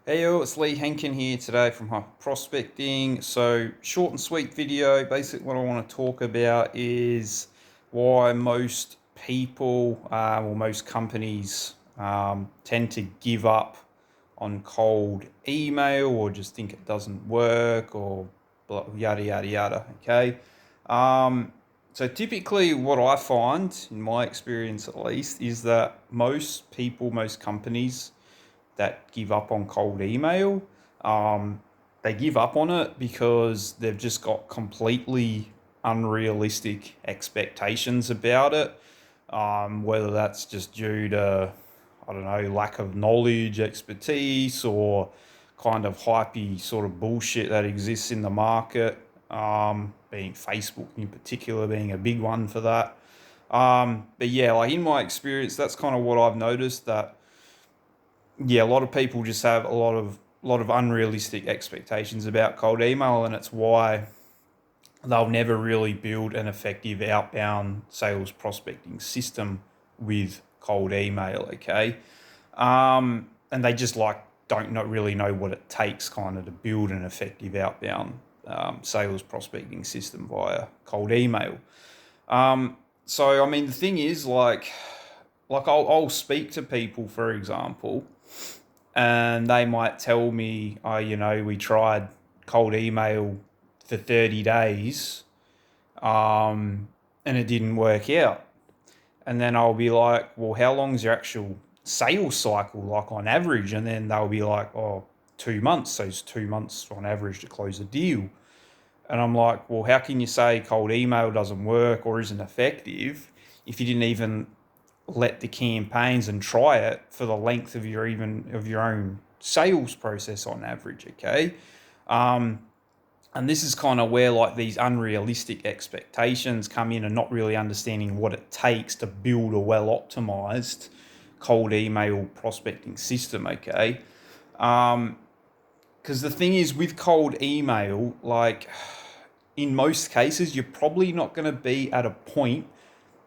Hey yo, it's Lee Henkin here today from Hyper Prospecting. So, short and sweet video. Basically, what I want to talk about is why most people or most companies tend to give up on cold email or just think it doesn't work or yada yada yada. Okay. Um, so, typically, what I find, in my experience at least, is that most people, most companies, that give up on cold email. Um, they give up on it because they've just got completely unrealistic expectations about it. Whether that's just due to, I don't know, lack of knowledge, expertise, or kind of hypey sort of bullshit that exists in the market, being Facebook in particular being a big one for that. But yeah, like in my experience, that's kind of what I've noticed that yeah, a lot of people just have a lot of unrealistic expectations about cold email, and it's why they'll never really build an effective outbound sales prospecting system with cold email. Okay, and they just like don't not really know what it takes kind of to build an effective outbound sales prospecting system via cold email. So I mean, the thing is like I'll speak to people, for example, and they might tell me, oh, we tried cold email for 30 days, and it didn't work out. And then I'll be like, well, how long's your actual sales cycle like on average? And then they'll be like, oh, 2 months. So it's 2 months on average to close a deal. And I'm like, well, how can you say cold email doesn't work or isn't effective if you didn't even let the campaigns and try it for the length of your own sales process on average? Okay. And this is kind of where like these unrealistic expectations come in and not really understanding what it takes to build a well optimized cold email prospecting system. Okay. Because the thing is with cold email, like in most cases you're probably not going to be at a point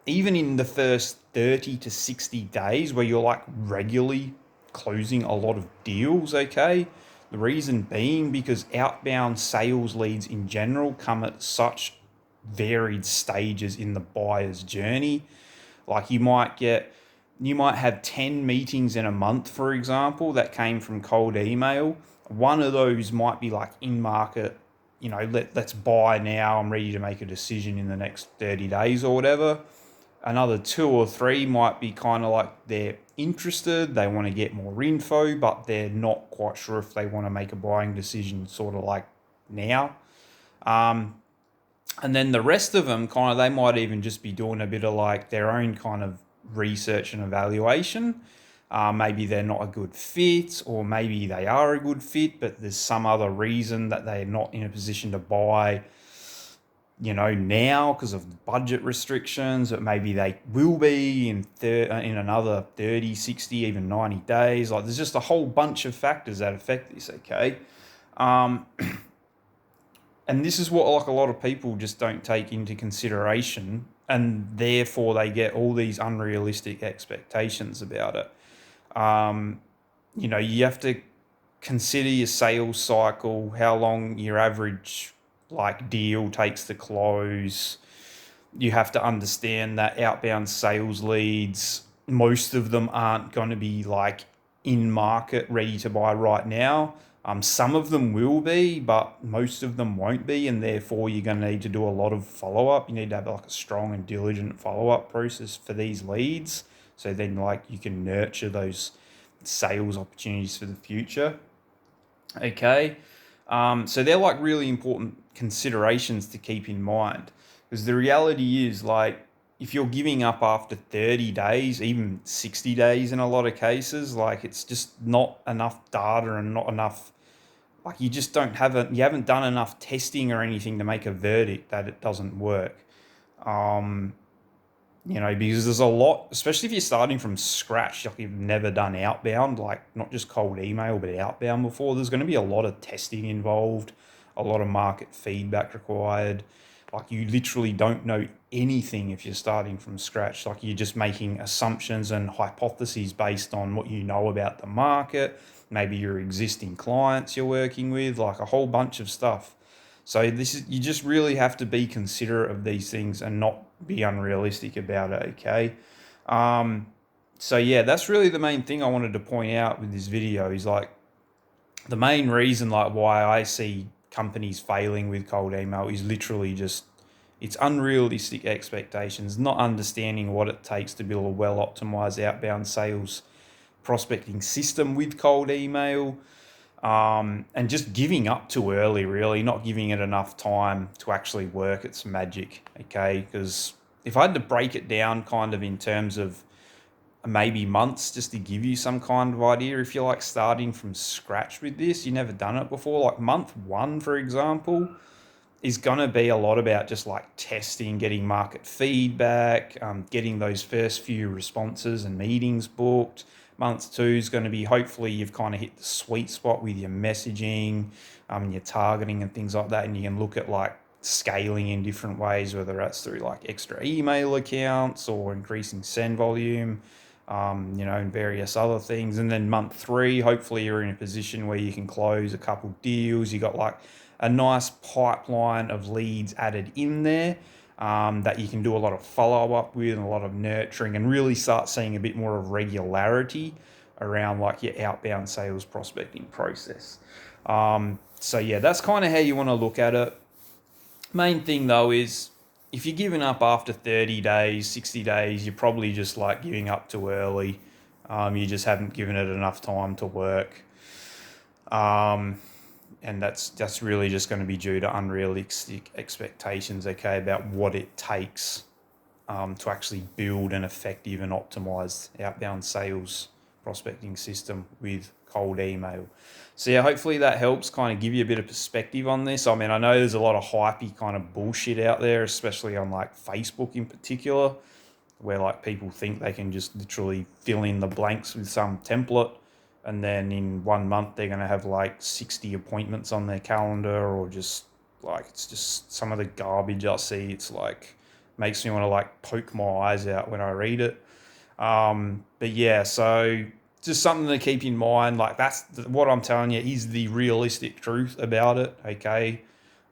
even in the first 30 to 60 days where you're like regularly closing a lot of deals. Okay. The reason being because outbound sales leads in general come at such varied stages in the buyer's journey. Like you might have 10 meetings in a month, for example, that came from cold email. One of those might be like in market, let's buy now, I'm ready to make a decision in the next 30 days or whatever. Another two or three might be kind of like they're interested, they want to get more info, but they're not quite sure if they want to make a buying decision sort of like now. Um, and then the rest of them kind of they might even just be doing a bit of like their own kind of research and evaluation. Maybe they're not a good fit, or maybe they are a good fit, but there's some other reason that they're not in a position to buy now because of budget restrictions, but maybe they will be in another 30, 60, even 90 days. Like there's just a whole bunch of factors that affect this. Okay. Um, and this is what like a lot of people just don't take into consideration, and therefore they get all these unrealistic expectations about it. Um, you have to consider your sales cycle, how long your average like deal takes to close. You have to understand that outbound sales leads, most of them aren't going to be like in market ready to buy right now. Some of them will be, but most of them won't be, and therefore you're going to need to do a lot of follow up. You need to have like a strong and diligent follow up process for these leads, so then like you can nurture those sales opportunities for the future. Okay. So they're like really important considerations to keep in mind, because the reality is like if you're giving up after 30 days, even 60 days in a lot of cases, like it's just not enough data and not enough, like you just don't have you haven't done enough testing or anything to make a verdict that it doesn't work. Um, because there's a lot, especially if you're starting from scratch, like you've never done outbound, like not just cold email, but outbound before, there's going to be a lot of testing involved, a lot of market feedback required. Like you literally don't know anything if you're starting from scratch. Like you're just making assumptions and hypotheses based on what you know about the market, maybe your existing clients you're working with, like a whole bunch of stuff. So you just really have to be considerate of these things and not be unrealistic about it, okay? Um, so yeah, that's really the main thing I wanted to point out with this video is like the main reason like why I see companies failing with cold email is literally just it's unrealistic expectations, not understanding what it takes to build a well optimized outbound sales prospecting system with cold email, and just giving up too early, really, not giving it enough time to actually work its magic, okay? Because if I had to break it down kind of in terms of maybe months just to give you some kind of idea, if you're like starting from scratch with this, you've never done it before, like month one, for example, is going to be a lot about just like testing, getting market feedback, getting those first few responses and meetings booked. Month two is going to be hopefully you've kind of hit the sweet spot with your messaging, your targeting and things like that. And you can look at like scaling in different ways, whether that's through like extra email accounts or increasing send volume, and various other things. And then month three, hopefully you're in a position where you can close a couple deals. You got like a nice pipeline of leads added in there, that you can do a lot of follow-up with and a lot of nurturing and really start seeing a bit more of regularity around like your outbound sales prospecting process. So yeah, that's kind of how you want to look at it. Main thing though is if you're giving up after 30 days, 60 days, you're probably just like giving up too early. You just haven't given it enough time to work. And that's really just going to be due to unrealistic expectations, okay, about what it takes to actually build an effective and optimized outbound sales prospecting system with cold email. So yeah, hopefully that helps kind of give you a bit of perspective on this. I mean, I know there's a lot of hypey kind of bullshit out there, especially on like Facebook in particular, where like people think they can just literally fill in the blanks with some template and then in 1 month they're going to have like 60 appointments on their calendar, or just like it's just some of the garbage I see. It's like makes me want to like poke my eyes out when I read it. But yeah, so just something to keep in mind. Like what I'm telling you is the realistic truth about it, okay?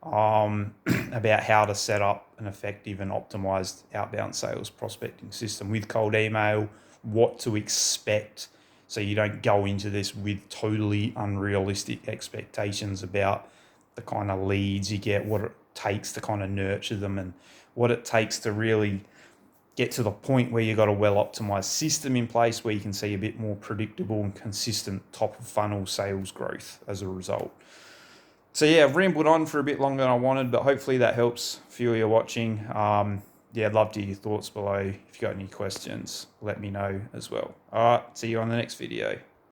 About how to set up an effective and optimized outbound sales prospecting system with cold email, what to expect, so you don't go into this with totally unrealistic expectations about the kind of leads you get, what it takes to kind of nurture them, and what it takes to really get to the point where you've got a well-optimized system in place where you can see a bit more predictable and consistent top-of-funnel sales growth as a result. So yeah, I've rambled on for a bit longer than I wanted, but hopefully that helps for you watching. Yeah, I'd love to hear your thoughts below. If you've got any questions, let me know as well. All right, see you on the next video.